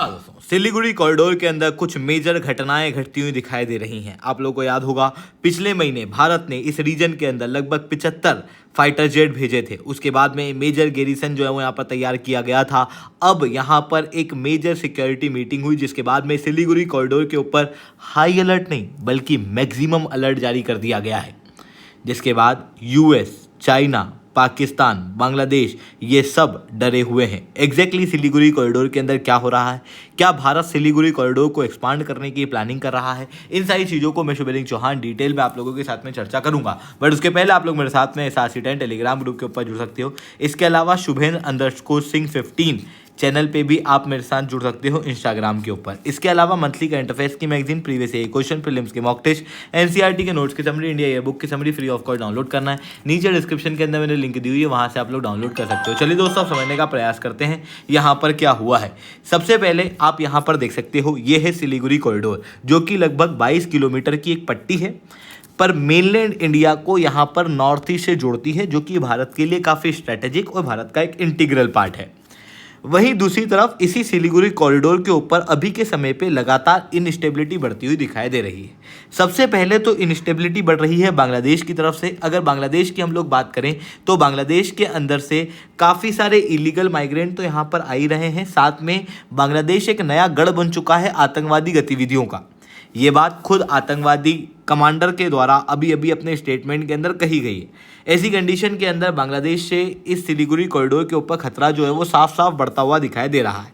हाँ दोस्तों, सिलीगुड़ी कॉरिडोर के अंदर कुछ मेजर घटनाएं घटती हुई दिखाई दे रही हैं। आप लोगों को याद होगा, पिछले महीने भारत ने इस रीजन के अंदर लगभग 75 फाइटर जेट भेजे थे। उसके बाद में मेजर गैरिसन जो है वो यहाँ पर तैयार किया गया था। अब यहाँ पर एक मेजर सिक्योरिटी मीटिंग हुई, जिसके बाद में सिलीगुड़ी कॉरिडोर के ऊपर हाई अलर्ट नहीं बल्कि मैक्सिमम अलर्ट जारी कर दिया गया है। जिसके बाद यूएस, चाइना, पाकिस्तान, बांग्लादेश ये सब डरे हुए हैं। एग्जैक्टली सिलीगुड़ी कॉरिडोर के अंदर क्या हो रहा है, क्या भारत सिलीगुड़ी कॉरिडोर को एक्सपांड करने की प्लानिंग कर रहा है, इन सारी चीज़ों को मैं शुभलिंग चौहान डिटेल में आप लोगों के साथ में चर्चा करूंगा। बट उसके पहले आप लोग मेरे साथ में SRC10 टेलीग्राम ग्रुप के ऊपर जुड़ सकते हो। इसके अलावा शुभेंद्र_सिंह15 चैनल पे भी आप मेरे साथ जुड़ सकते हो इंस्टाग्राम के ऊपर। इसके अलावा मंथली करंट अफेयर्स की magazine, previous year question, prelims के मॉक टेस्ट, एनसीईआरटी के नोट्स की समरी, इंडिया ईयर बुक की summary free of cost download करना है। नीचे डिस्क्रिप्शन के अंदर मैंने लिंक दी हुई है, वहां से आप लोग डाउनलोड कर सकते हो। चलिए दोस्तों, आप समझने का प्रयास करते हैं यहाँ पर क्या हुआ है। सबसे पहले आप यहाँ पर देख सकते हो, ये है सिलीगुड़ी कॉरिडोर, जो कि लगभग 22 किलोमीटर की एक पट्टी है, पर मेनलैंड इंडिया को यहाँ पर नॉर्थ ईस्ट से जोड़ती है, जो कि भारत के लिए काफ़ी स्ट्रेटेजिक और भारत का एक इंटीग्रल पार्ट है। वहीं दूसरी तरफ इसी सिलीगुड़ी कॉरिडोर के ऊपर अभी के समय पे लगातार इनस्टेबिलिटी बढ़ती हुई दिखाई दे रही है। सबसे पहले तो इनस्टेबिलिटी बढ़ रही है बांग्लादेश की तरफ से। अगर बांग्लादेश की हम लोग बात करें तो बांग्लादेश के अंदर से काफ़ी सारे इलीगल माइग्रेंट तो यहाँ पर आ ही रहे हैं। साथ में बांग्लादेश एक नया गढ़ बन चुका है आतंकवादी गतिविधियों का। ये बात खुद आतंकवादी कमांडर के द्वारा अभी अभी अपने स्टेटमेंट के अंदर कही गई है। ऐसी कंडीशन के अंदर बांग्लादेश से इस सिलीगुड़ी कॉरिडोर के ऊपर खतरा जो है वो साफ साफ बढ़ता हुआ दिखाई दे रहा है।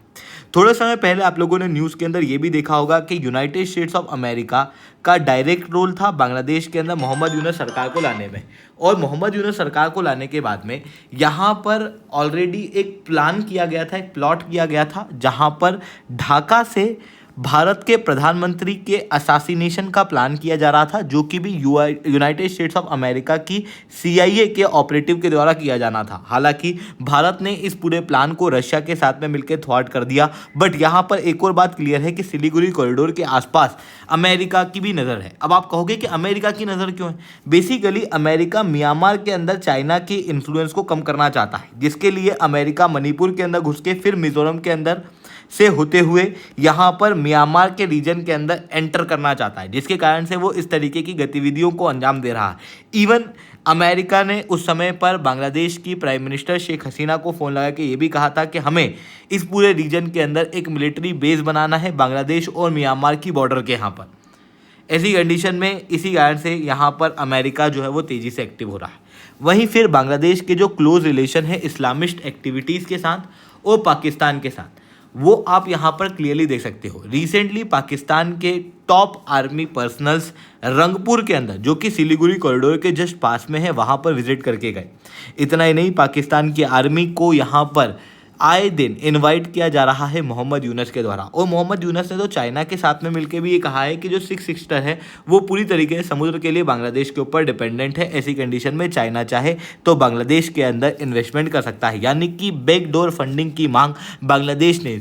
थोड़े समय पहले आप लोगों ने न्यूज़ के अंदर ये भी देखा होगा कि यूनाइटेड स्टेट्स ऑफ अमेरिका का डायरेक्ट रोल था बांग्लादेश के अंदर मोहम्मद यूनस सरकार को लाने में। और मोहम्मद यूनस सरकार को लाने के बाद में यहाँ पर ऑलरेडी एक प्लान किया गया था, एक प्लॉट किया गया था, जहाँ पर ढाका से भारत के प्रधानमंत्री के असासिनेशन का प्लान किया जा रहा था, जो कि भी यूनाइटेड स्टेट्स ऑफ अमेरिका की CIA के ऑपरेटिव के द्वारा किया जाना था। हालांकि भारत ने इस पूरे प्लान को रशिया के साथ में मिलकर थ्वार्ट कर दिया। बट यहाँ पर एक और बात क्लियर है कि सिलीगुड़ी कॉरिडोर के आसपास अमेरिका की भी नज़र है। अब आप कहोगे कि अमेरिका की नज़र क्यों है? बेसिकली अमेरिका म्यांमार के अंदर चाइना की इन्फ्लुएंस को कम करना चाहता है, जिसके लिए अमेरिका मणिपुर के अंदर घुस के फिर मिजोरम के अंदर से होते हुए यहाँ पर म्यांमार के रीजन के अंदर एंटर करना चाहता है, जिसके कारण से वो इस तरीके की गतिविधियों को अंजाम दे रहा है। इवन अमेरिका ने उस समय पर बांग्लादेश की प्राइम मिनिस्टर शेख हसीना को फ़ोन लगा के ये भी कहा था कि हमें इस पूरे रीजन के अंदर एक मिलिट्री बेस बनाना है बांग्लादेश और म्यांमार की बॉर्डर के यहाँ पर। ऐसी कंडीशन में इसी कारण से यहाँ पर अमेरिका जो है वो तेज़ी से एक्टिव हो रहा है। वहीं फिर बांग्लादेश के जो क्लोज रिलेशन है इस्लामिस्ट एक्टिविटीज़ के साथ और पाकिस्तान के साथ, वो आप यहाँ पर क्लियरली देख सकते हो। रिसेंटली पाकिस्तान के टॉप आर्मी पर्सनल्स रंगपुर के अंदर, जो कि सिलीगुड़ी कॉरिडोर के जस्ट पास में है, वहाँ पर विजिट करके गए। इतना ही नहीं, पाकिस्तान की आर्मी को यहाँ पर आए दिन इनवाइट किया जा रहा है मोहम्मद यूनस के द्वारा। और मोहम्मद यूनस ने तो चाइना के साथ में मिलकर भी ये कहा है कि जो 6 सिस्टर है वो पूरी तरीके से समुद्र के लिए बांग्लादेश के ऊपर डिपेंडेंट है। ऐसी कंडीशन में चाइना चाहे तो बांग्लादेश के अंदर इन्वेस्टमेंट कर सकता है। यानी कि बैकडोर फंडिंग की मांग बांग्लादेश ने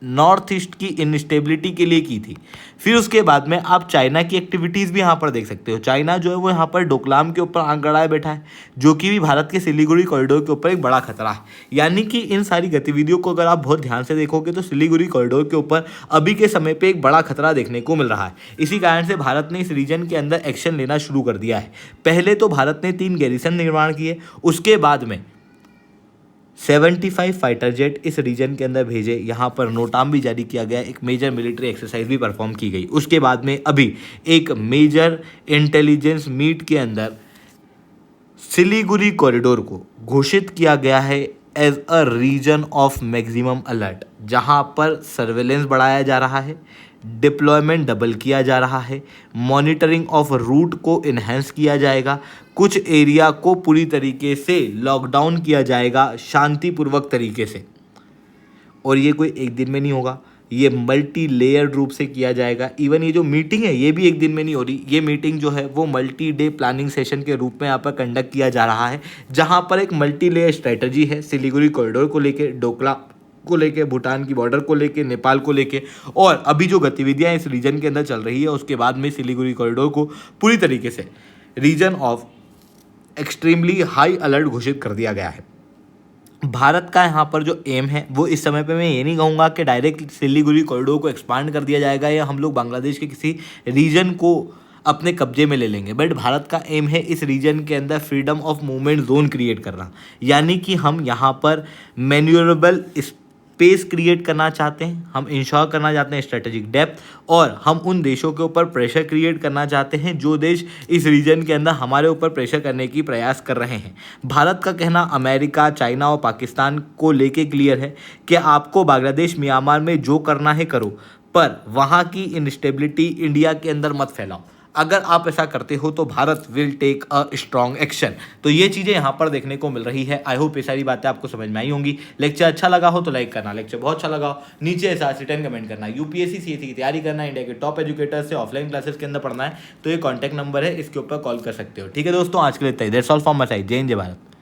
नॉर्थ ईस्ट की इनस्टेबिलिटी के लिए की थी। फिर उसके बाद में आप चाइना की एक्टिविटीज़ भी यहाँ पर देख सकते हो। चाइना जो है वो यहाँ पर डोकलाम के ऊपर आंख गड़ाए बैठा है, जो कि भी भारत के सिलीगुड़ी कॉरिडोर के ऊपर एक बड़ा खतरा है। यानी कि इन सारी गतिविधियों को अगर आप बहुत ध्यान से देखोगे तो सिलीगुड़ी कॉरिडोर के ऊपर अभी के समय पर एक बड़ा खतरा देखने को मिल रहा है। इसी कारण से भारत ने इस रीजन के अंदर एक्शन लेना शुरू कर दिया है। पहले तो भारत ने 3 गैरिसन निर्माण किए, उसके बाद में 75 फाइटर जेट इस रीजन के अंदर भेजे। यहाँ पर नोटाम भी जारी किया गया, एक मेजर मिलिट्री एक्सरसाइज भी परफॉर्म की गई। उसके बाद में अभी एक मेजर इंटेलिजेंस मीट के अंदर सिलीगुड़ी कॉरिडोर को घोषित किया गया है as a region of maximum alert, जहाँ पर सर्वेलेंस बढ़ाया जा रहा है, डिप्लॉयमेंट डबल किया जा रहा है, मॉनिटरिंग ऑफ रूट को इन्हेंस किया जाएगा, कुछ एरिया को पूरी तरीके से लॉकडाउन किया जाएगा शांतिपूर्वक तरीके से। और ये कोई एक दिन में नहीं होगा, ये मल्टी लेयर्ड रूप से किया जाएगा। इवन ये जो मीटिंग है ये भी एक दिन में नहीं हो रही। ये मीटिंग जो है वो मल्टी डे प्लानिंग सेशन के रूप में यहाँ पर कंडक्ट किया जा रहा है, जहाँ पर एक मल्टी लेयर स्ट्रेटजी है सिलीगुड़ी कॉरिडोर को लेकर, डोकला को लेके, भूटान की बॉर्डर को लेके, नेपाल को लेके, और अभी जो गतिविधियां इस रीजन के अंदर चल रही है उसके बाद में सिलीगुड़ी कॉरिडोर को पूरी तरीके से region of extremely high alert घोषित कर दिया गया है। भारत का यहाँ पर जो एम है वो इस समय पे मैं ये नहीं कहूँगा कि डायरेक्ट सिलीगुड़ी कॉरिडोर को एक्सपांड कर दिया जाएगा या हम लोग बांग्लादेश के किसी रीजन को अपने कब्जे में ले लेंगे, बट भारत का एम है इस रीजन के अंदर freedom of movement zone create करना। यानी कि हम यहाँ पर मैन्यूरेबल स्पेस क्रिएट करना चाहते हैं, हम इंश्योर करना चाहते हैं स्ट्रेटेजिक डेप्थ, और हम उन देशों के ऊपर प्रेशर क्रिएट करना चाहते हैं जो देश इस रीजन के अंदर हमारे ऊपर प्रेशर करने की प्रयास कर रहे हैं। भारत का कहना अमेरिका, चाइना और पाकिस्तान को लेके क्लियर है कि आपको बांग्लादेश, म्यांमार में जो करना है करो, पर वहाँ की इंस्टेबिलिटी इंडिया के अंदर मत फैलाओ। अगर आप ऐसा करते हो तो Bharat will take a strong action. तो ये चीज़ें यहाँ पर देखने को मिल रही है। आई होप ये सारी बातें आपको समझ में आई होंगी। लेक्चर अच्छा लगा हो तो लाइक करना, लेक्चर बहुत अच्छा लगा हो नीचे ऐसा 10 कमेंट करना। यूपीएससी सीएससी की तैयारी करना है, इंडिया के टॉप एजुकेटर से ऑफलाइन क्लासेस के अंदर पढ़ना है तो ये कॉन्टैक्ट नंबर है, इसके ऊपर कॉल कर सकते हो। ठीक है दोस्तों, आज के लिए that's all from my side. जय हिंद, जय भारत।